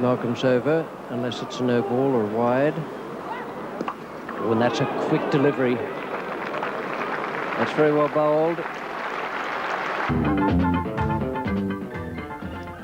Malcolm's over, unless it's a no ball or wide. Oh, and that's a quick delivery. That's very well bowled.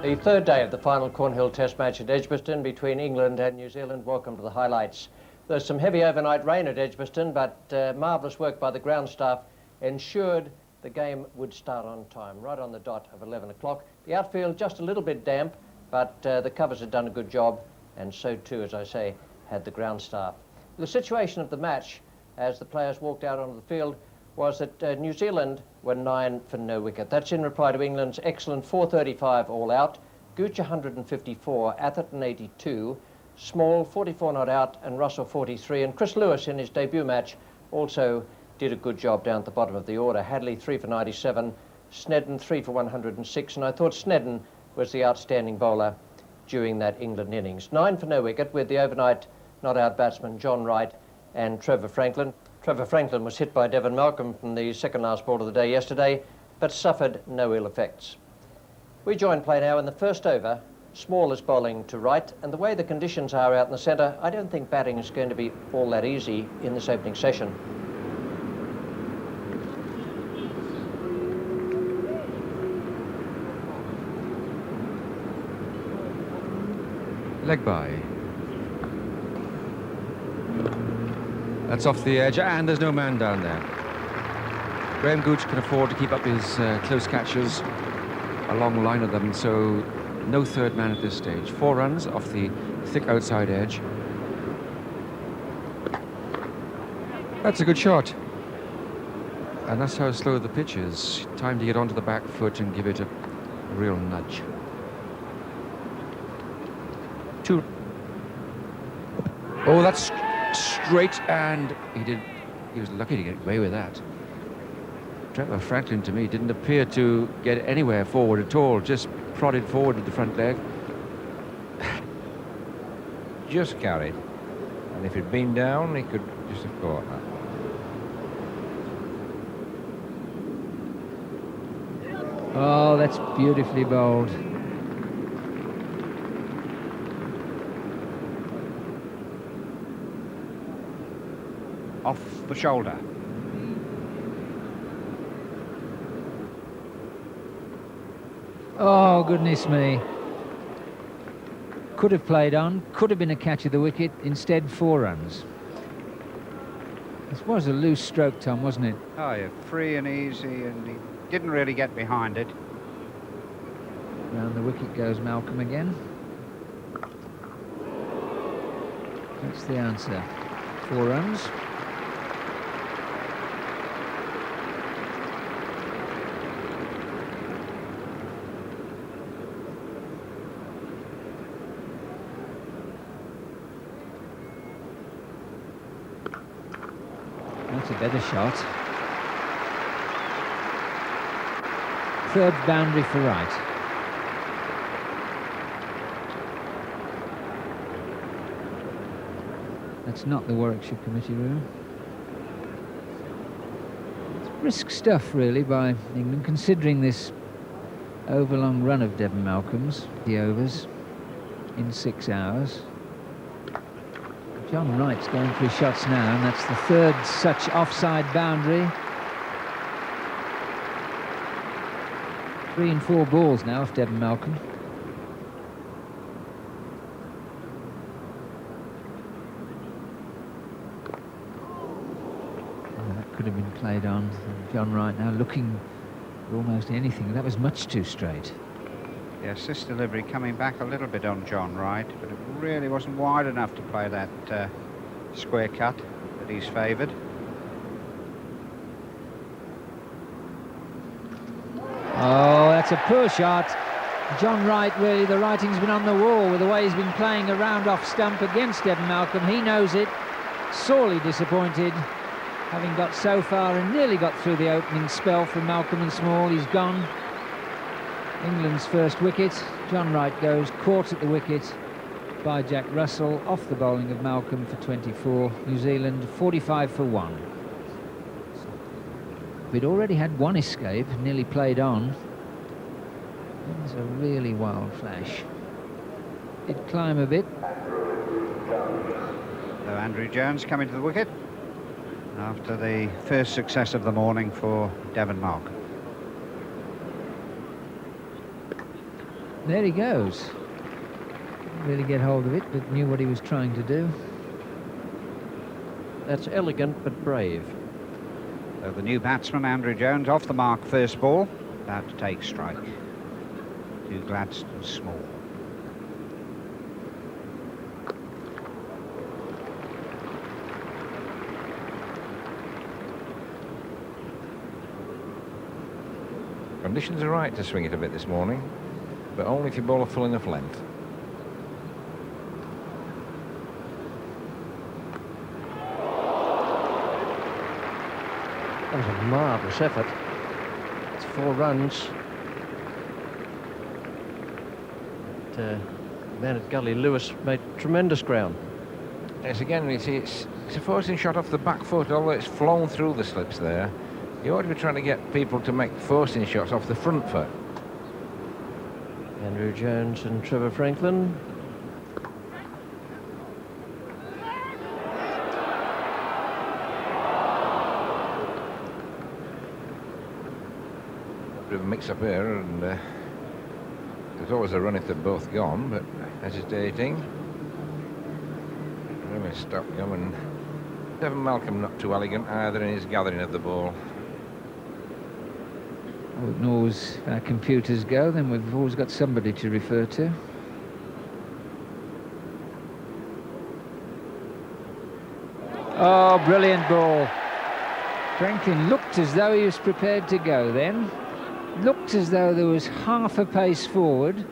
The third day of the final Cornhill Test match at Edgbaston between England and New Zealand. Welcome to the highlights. There's some heavy overnight rain at Edgbaston, but marvellous work by the ground staff ensured the game would start on time, right on the dot of 11 o'clock. The outfield just a little bit damp, but the covers had done a good job, and so too, as I say, had the ground staff. The situation of the match, as the players walked out onto the field, was that New Zealand were 9 for no wicket. That's in reply to England's excellent 435 all out, Gooch 154, Atherton 82, Small 44 not out, and Russell 43, and Chris Lewis in his debut match also did a good job down at the bottom of the order. Hadley 3 for 97, Snedden 3 for 106, and I thought Snedden was the outstanding bowler during that England innings. 9 for no wicket with the overnight not out batsman John Wright and Trevor Franklin. Trevor Franklin was hit by Devon Malcolm from the second last ball of the day yesterday, but suffered no ill effects. We join play now in the first over. Small is bowling to Wright, and the way the conditions are out in the centre, I don't think batting is going to be all that easy in this opening session. Leg by. That's off the edge, and there's no man down there. Graham Gooch can afford to keep up his close catches, a long line of them, so no third man at this stage. 4 runs off the thick outside edge. That's a good shot. And that's how slow the pitch is. Time to get onto the back foot and give it a real nudge. 2. Oh, that's straight, and he was lucky to get away with that. Trevor Franklin, to me, didn't appear to get anywhere forward at all, just prodded forward with the front leg. Just carried, and if he'd been down, he could just have caught that. Oh, that's beautifully bowled. Off the shoulder. Oh, goodness me. Could have played on, could have been a catch of the wicket, instead 4 runs. This was a loose stroke, Tom, wasn't it? Oh, yeah, free and easy, and he didn't really get behind it. Round the wicket goes Malcolm again. That's the answer. 4 runs. That's a better shot. 3rd boundary for Wright. That's not the Warwickshire Committee room. It's brisk stuff, really, by England, considering this overlong run of Devon Malcolm's, the overs, in 6 hours. John Wright's going for his shots now, and that's the 3rd such offside boundary. 3 and 4 balls now off Devon Malcolm. Oh, that could have been played on. John Wright now looking for almost anything. That was much too straight. Yes, this delivery coming back a little bit on John Wright, but it really wasn't wide enough to play that square cut that he's favoured. Oh, that's a poor shot. John Wright, really, the writing's been on the wall with the way he's been playing around off stump against Devon Malcolm. He knows it. Sorely disappointed, having got so far and nearly got through the opening spell from Malcolm and Small. He's gone. England's first wicket. John Wright goes, caught at the wicket by Jack Russell, off the bowling of Malcolm for 24. New Zealand 45 for 1. We'd already had 1 escape, nearly played on. There's a really wild flash. He'd climb a bit. So Andrew Jones coming to the wicket after the first success of the morning for Devon Malcolm. There he goes. Didn't really get hold of it, but knew what he was trying to do. That's elegant but brave. So the new batsman, Andrew Jones, off the mark first ball, about to take strike. To Gladstone Small. Conditions are right to swing it a bit this morning, but only if you bowl a full enough length. That was a marvellous effort. It's 4 runs. Man at Gully Lewis made tremendous ground. Yes, again, you see, it's a forcing shot off the back foot, although it's flown through the slips there. You ought to be trying to get people to make forcing shots off the front foot. Andrew Jones and Trevor Franklin. Bit of a mix-up here, and there's always a run if they're both gone, but hesitating. Really stop going. Devon Malcolm not too elegant either in his gathering of the ball. We can always, if our computers go, then we've always got somebody to refer to. Oh, brilliant ball. Franklin looked as though he was prepared to go then. Looked as though there was half a pace forward.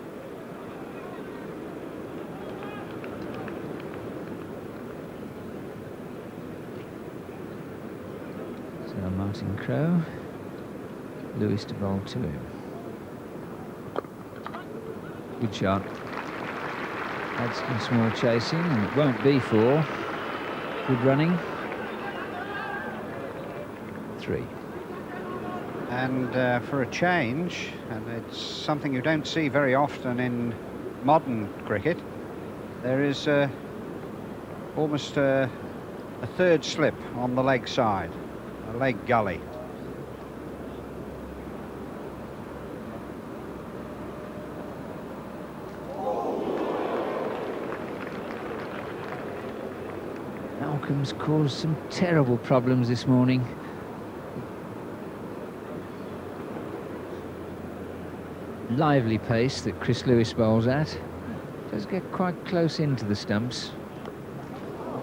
So Martin Crowe. Lewis to bowl to him. Good shot. Gladstone Small chasing, and it won't be 4. Good running. 3. And for a change, and it's something you don't see very often in modern cricket, there is almost a third slip on the leg side, a leg gully. Malcolm's caused some terrible problems this morning. Lively pace that Chris Lewis bowls at. Does get quite close into the stumps.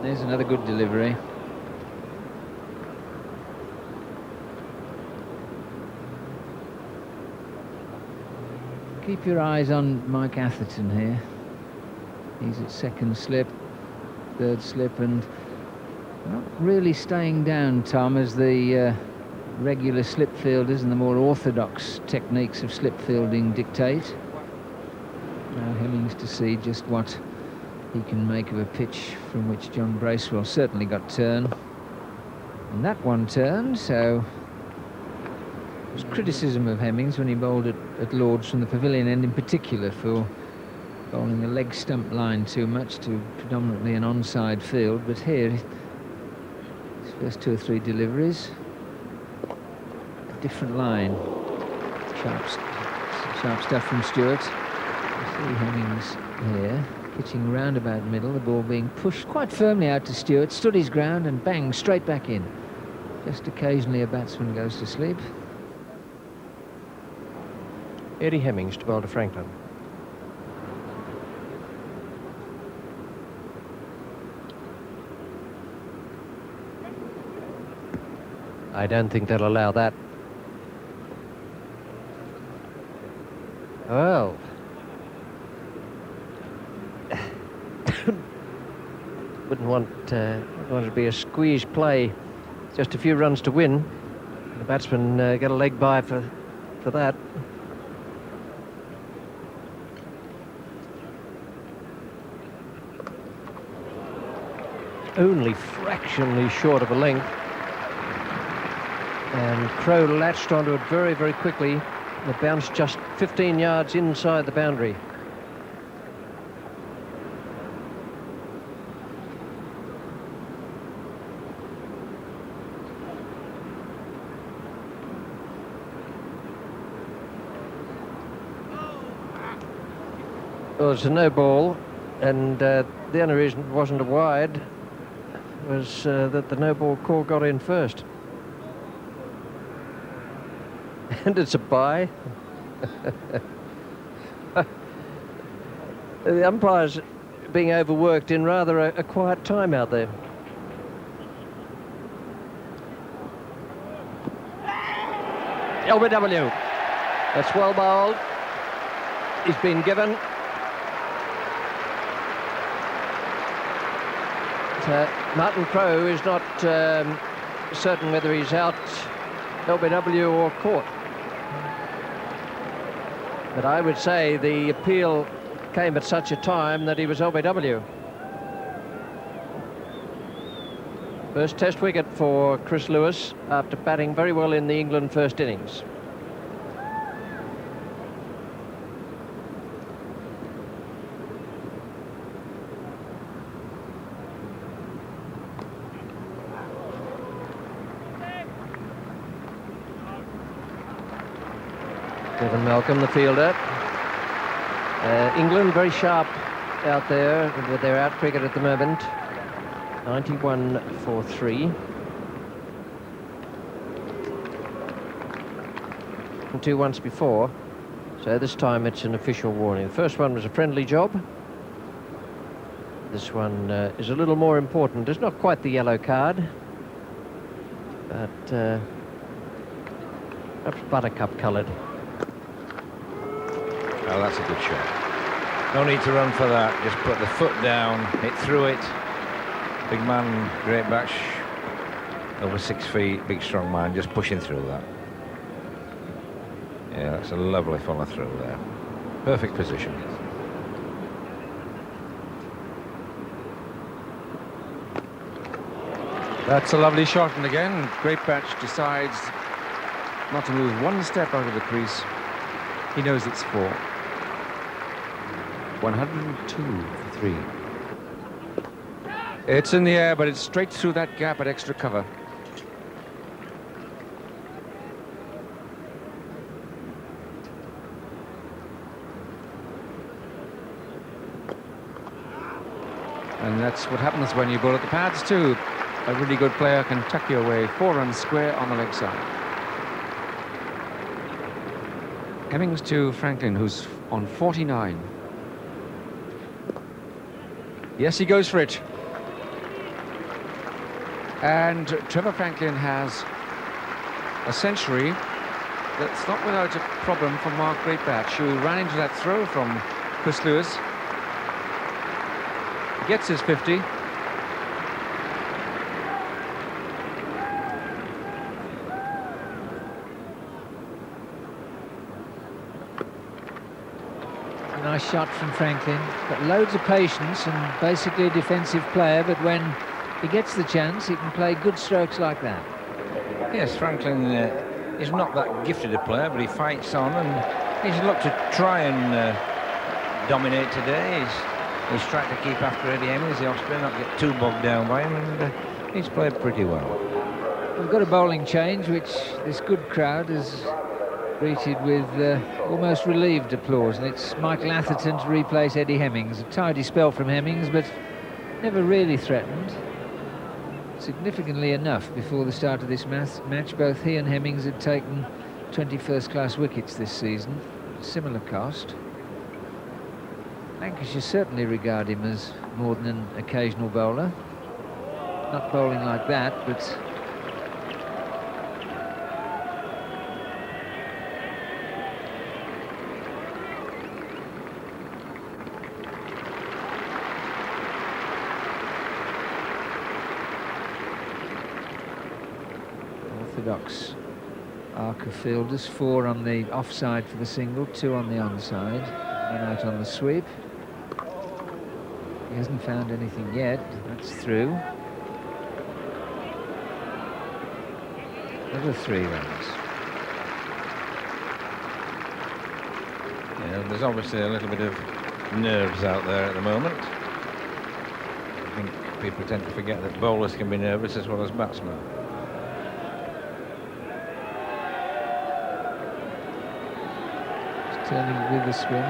There's another good delivery. Keep your eyes on Mike Atherton here. He's at second slip, third slip, and not really staying down, Tom, as the regular slip fielders and the more orthodox techniques of slip fielding dictate. Now Hemmings to see just what he can make of a pitch from which John Bracewell certainly got turn. And that one turned, so there was criticism of Hemmings when he bowled at Lord's from the pavilion end in particular for bowling a leg stump line too much to predominantly an onside field, but here his first 2 or 3 deliveries, different line. Sharp stuff from Stewart. You see Hemmings here pitching round about middle, the ball being pushed quite firmly out to Stewart, stood his ground and bang, straight back in. Just occasionally a batsman goes to sleep. Eddie Hemmings to bowl to Franklin. I don't think they'll allow that. Well, wouldn't want it to be a squeeze play. Just a few runs to win. The batsman got a leg bye for that. Only fractionally short of a length. And Crowe latched onto it very, very quickly. It bounced just 15 yards inside the boundary. Well, it's a no ball, and the only reason it wasn't a wide was that the no ball call got in first. And it's a bye. The umpire's being overworked in rather a quiet time out there. LBW. That's well bowled. He's been given. Martin Crowe is not certain whether he's out LBW or caught. But I would say the appeal came at such a time that he was LBW. First test wicket for Chris Lewis after batting very well in the England first innings. Kevin Malcolm, the fielder. England very sharp out there with their out cricket at the moment. 91 for 3. And 2 once before. So this time it's an official warning. The first one was a friendly job. This one is a little more important. It's not quite the yellow card, but perhaps buttercup coloured. Oh, that's a good shot. No need to run for that. Just put the foot down, hit through it. Big man, great bash, over 6 feet, big strong man, just pushing through that. Yeah, that's a lovely follow through there. Perfect position. That's a lovely shot, and again, great batch decides not to move one step out of the crease. He knows it's 4. 102 for 3. It's in the air, but it's straight through that gap at extra cover. And that's what happens when you bowl at the pads too. A really good player can tuck you away. 4 runs square on the leg side. Hemmings to Franklin, who's on 49. Yes, he goes for it. And Trevor Franklin has a century that's not without a problem for Mark Greatbatch, who ran into that throw from Chris Lewis. He gets his 50. Nice shot from Franklin. Got loads of patience and basically a defensive player, but when he gets the chance, he can play good strokes like that. Yes, Franklin is not that gifted a player, but he fights on, and he's looked to try and dominate today. He's tried to keep after Eddie Hemmings, the Austrian, not get too bogged down by him, and he's played pretty well. We've got a bowling change, which this good crowd has greeted with almost relieved applause, and it's Michael Atherton to replace Eddie Hemmings. A tidy spell from Hemmings, but never really threatened. Significantly enough, before the start of this match, both he and Hemmings had taken 21st class wickets this season, similar cost. Lancashire certainly regard him as more than an occasional bowler. Not bowling like that, but orthodox arc of fielders, 4 on the offside for the single, 2 on the onside, 1 out on the sweep. He hasn't found anything yet. That's through. Another 3 runs. Yeah, there's obviously a little bit of nerves out there at the moment. I think people tend to forget that bowlers can be nervous as well as batsmen. Turning with the spin.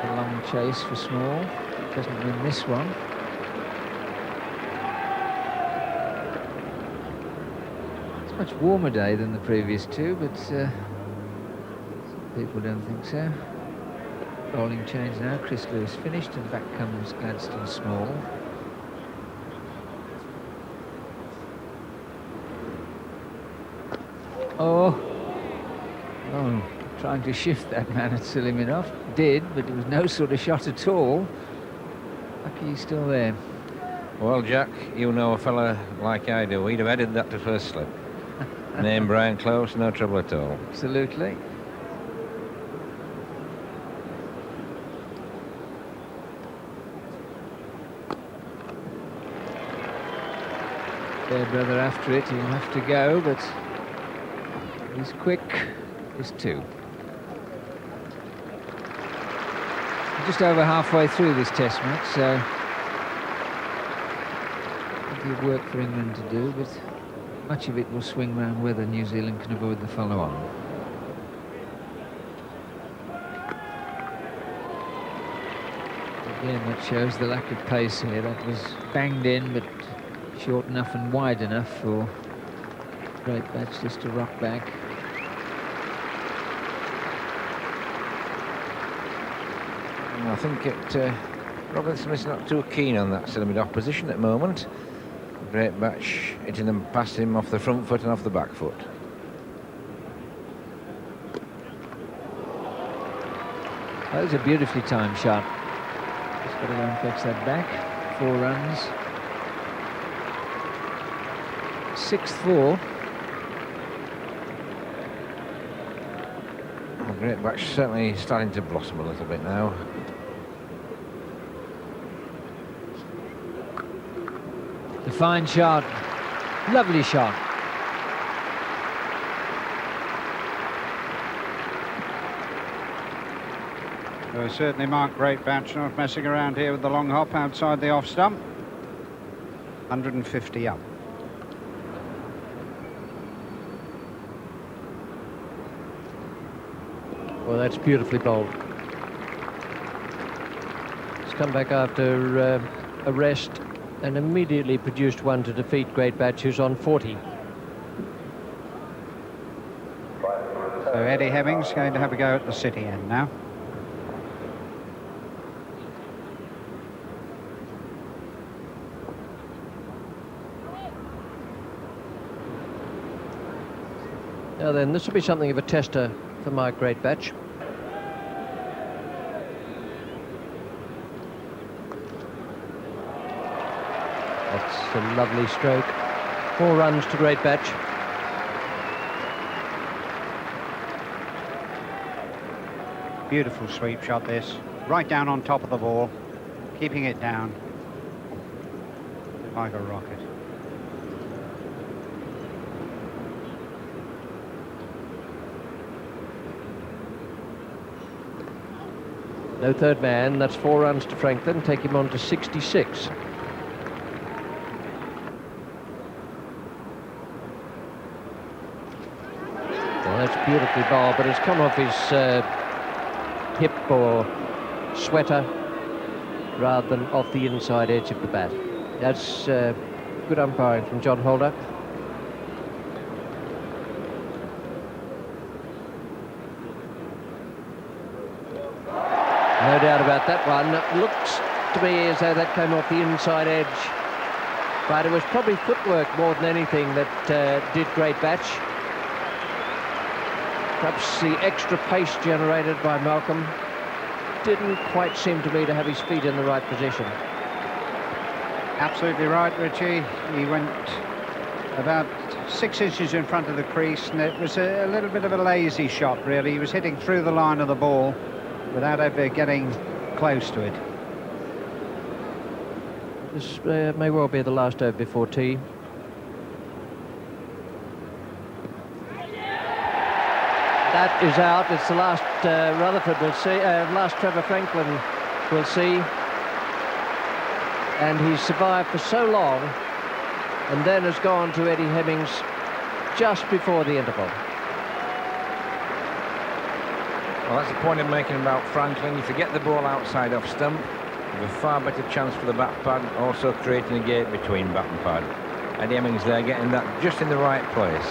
A long chase for Small. Doesn't win this one. It's a much warmer day than the previous two, but some people don't think so. Rolling change now. Chris Lewis finished, and back comes Gladstone Small. Oh, trying to shift that man at Seliminov. Did, but it was no sort of shot at all. Lucky he's still there. Well, Jack, you know a fella like I do. He'd have headed that to first slip. Name Brian Close, no trouble at all. Absolutely. Fairbrother after it, he'll have to go, but he's quick. He's two. Just over halfway through this test match, so plenty of work for England to do, but much of it will swing round whether New Zealand can avoid the follow-on. Again, that shows the lack of pace here. That was banged in, but short enough and wide enough for Great Batch just to rock back. I think Robert Smith's not too keen on that Seliminov position at the moment. Great Batch hitting them past him off the front foot and off the back foot. That was a beautifully timed shot. Just got to go and fetch that back. 4 runs. 6-4. Well, Great Batch certainly starting to blossom a little bit now. The fine shot. Lovely shot. So certainly Mark Great Batch not messing around here with the long hop outside the off stump. 150 up. Well, that's beautifully bowled. He's come back after a rest and immediately produced one to defeat Great Batch, who's on 40. So Eddie Hemmings going to have a go at the city end now. Now then, this will be something of a tester for Mark Great Batch. That's a lovely stroke. 4 runs to Great Batch. Beautiful sweep shot this. Right down on top of the ball. Keeping it down. Like a rocket. No third man. That's 4 runs to Franklin. Take him on to 66. Well, that's beautifully bowled, but it's come off his hip or sweater rather than off the inside edge of the bat. That's good umpiring from John Holder. No doubt about that one. It looks to me as though that came off the inside edge, but it was probably footwork more than anything that did Great Batch. Perhaps the extra pace generated by Malcolm didn't quite seem to me to have his feet in the right position. Absolutely right, Richie. He went about 6 inches in front of the crease, and it was a little bit of a lazy shot, really. He was hitting through the line of the ball without ever getting close to it. This may well be the last over before tea. That is out. It's the last Rutherford will see, last Trevor Franklin will see. And he's survived for so long, and then has gone to Eddie Hemmings just before the interval. Well, that's the point I'm making about Franklin. If you get the ball outside off stump, you have a far better chance for the bat pad, also creating a gate between bat and pad. Eddie Hemmings there getting that just in the right place.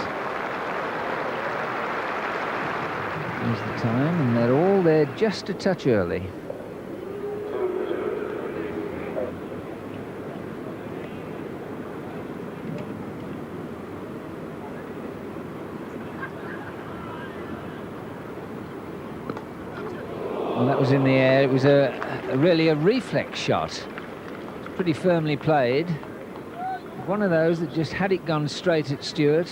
Here's the time, and they're all there just a touch early. Well, that was in the air. It was really a reflex shot. Pretty firmly played. One of those that just had it gone straight at Stewart.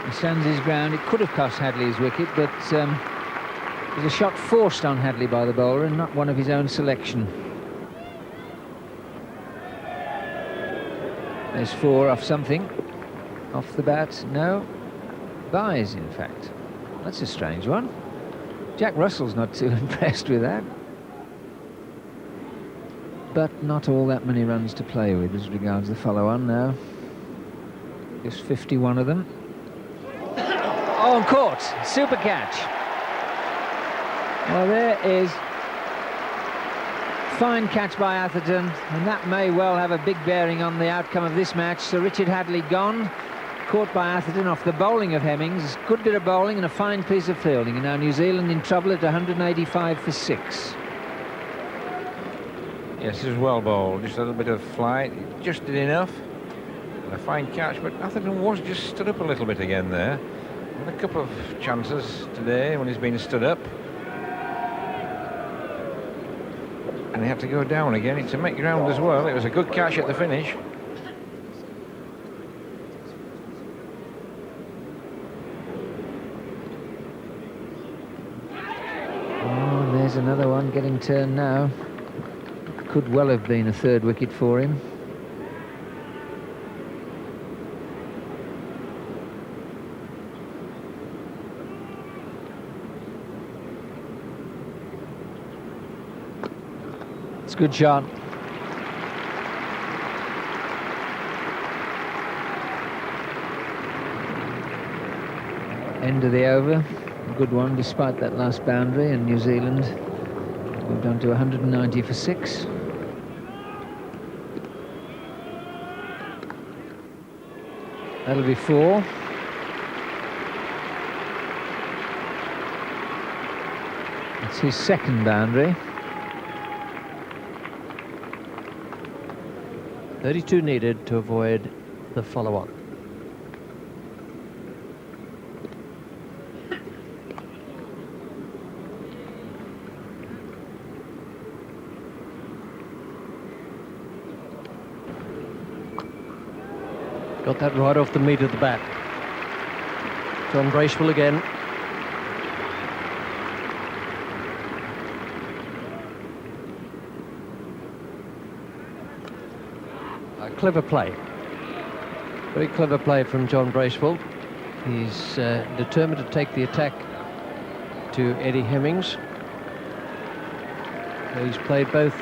He stands his ground. It could have cost Hadley his wicket, but it was a shot forced on Hadley by the bowler and not one of his own selection. There's 4 off something. Off the bat, no. Buys, in fact. That's a strange one. Jack Russell's not too impressed with that. But not all that many runs to play with as regards the follow-on now. Just 51 of them. Oh, and caught. Super catch. Well, there is fine catch by Atherton, and that may well have a big bearing on the outcome of this match. Sir Richard Hadley gone, caught by Atherton off the bowling of Hemmings. Good bit of bowling and a fine piece of fielding. And now New Zealand in trouble at 185 for 6. Yes, this is well bowled. Just a little bit of flight. Just did enough. And a fine catch, but Atherton was just stood up a little bit again there. Had a couple of chances today when he's been stood up. And he had to go down again. It's a make ground as well. It was a good catch at the finish. Oh, there's another one getting turned now. Could well have been a 3rd wicket for him. It's a good shot. End of the over. A good one despite that last boundary, and New Zealand moved on to 190 for 6. That'll be 4. It's his 2nd boundary. 32 needed to avoid the follow-on. Got that right off the meat of the bat. John Bracewell again. A clever play. Very clever play from John Bracewell. He's determined to take the attack to Eddie Hemmings. He's played both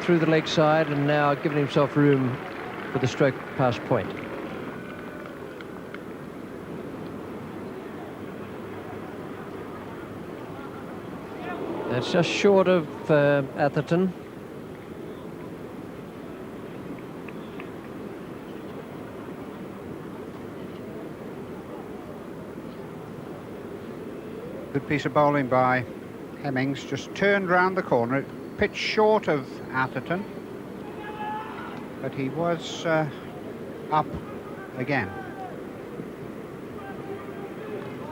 through the leg side and now given himself room for the stroke past point. That's just short of Atherton. Good piece of bowling by Hemmings, just turned round the corner. It pitched short of Atherton, but he was up again.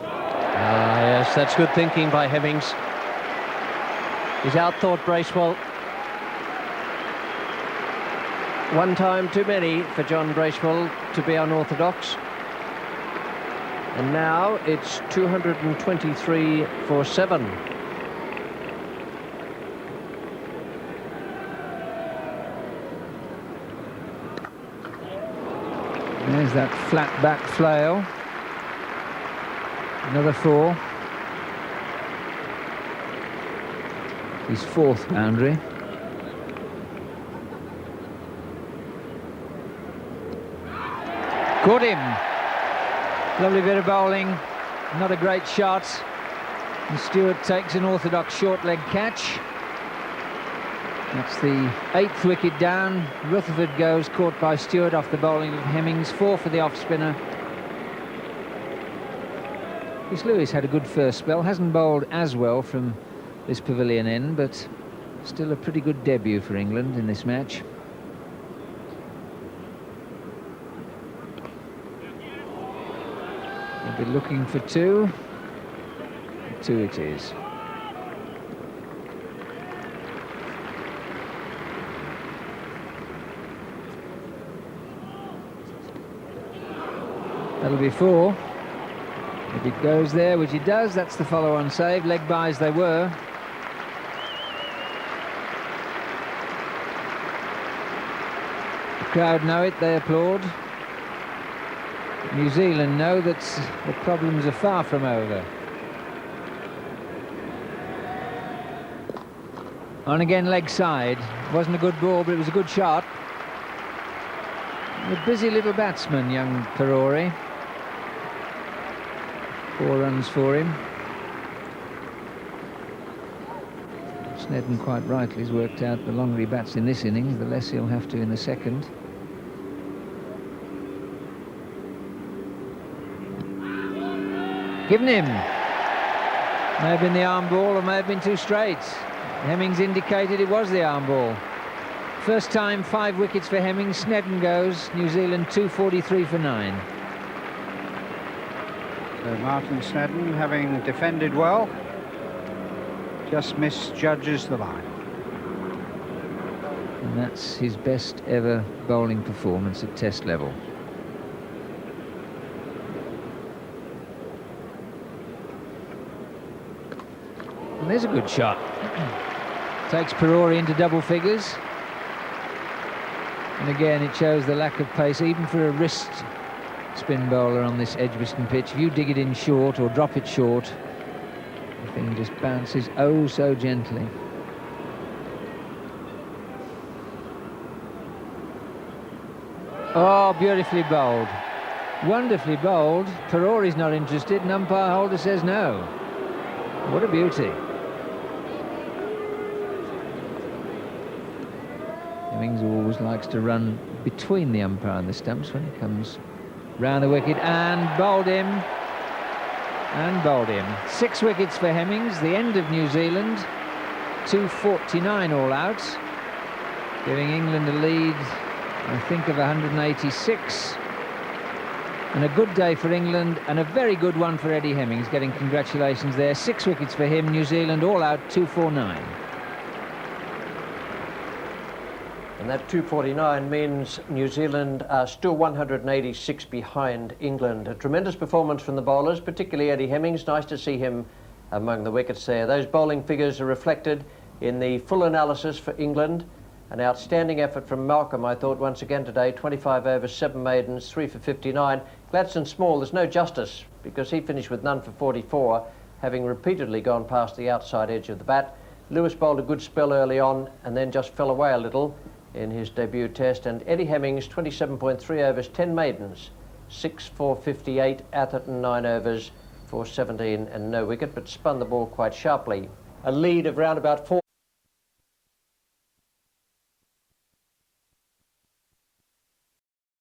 Yes, that's good thinking by Hemmings. He's outthought Bracewell. One time too many for John Bracewell to be unorthodox. And now it's 223 for 7. There's that flat back flail. Another 4. His 4th boundary. Caught him. Lovely bit of bowling. Not a great shot. And Stewart takes an orthodox short leg catch. That's the 8th wicket down. Rutherford goes, caught by Stewart off the bowling of Hemmings. 4 for the off-spinner. Chris Lewis had a good first spell. Hasn't bowled as well from this pavilion end, but still a pretty good debut for England in this match. They'll be looking for 2. 2 it is. That'll be 4. If it goes there, which it does, that's the follow-on save. Leg bys they were. The crowd know it, they applaud. New Zealand know that the problems are far from over. On again, leg side. Wasn't a good ball, but it was a good shot. A busy little batsman, young Perori. 4 runs for him. Snedden quite rightly has worked out the longer he bats in this innings, the less he'll have to in the second. Given him. May have been the arm ball or may have been too straight. Hemmings indicated it was the arm ball. First time 5 wickets for Hemmings. Snedden goes. New Zealand 243 for 9. So Martin Snedden, having defended well, just misjudges the line. And that's his best ever bowling performance at Test level. And there's a good shot. Takes Perori into double figures. And again, it shows the lack of pace, even for a wrist spin bowler on this Edgbaston pitch. If you dig it in short or drop it short, the thing just bounces oh so gently. Oh, beautifully bowled. Wonderfully bowled. Perori's not interested, and umpire holder says no. What a beauty. Hemmings always likes to run between the umpire and the stumps when he comes round the wicket, and bowled him. And bowled him. 6 wickets for Hemmings, the end of New Zealand. 249 all out, giving England a lead, I think, of 186. And a good day for England, and a very good one for Eddie Hemmings, getting congratulations there. 6 wickets for him, New Zealand all out 249. And that 249 means New Zealand are still 186 behind England. A tremendous performance from the bowlers, particularly Eddie Hemmings. Nice to see him among the wickets there. Those bowling figures are reflected in the full analysis for England. An outstanding effort from Malcolm, I thought, once again today. 25 overs, 7 maidens, 3 for 59. Gladstone Small, there's no justice because he finished with none for 44, having repeatedly gone past the outside edge of the bat. Lewis bowled a good spell early on and then just fell away a little in his debut test. And Eddie Hemmings, 27.3 overs, 10 maidens, 6 for 58. Atherton, 9 overs for 17 and no wicket, but spun the ball quite sharply. A lead of round about 4.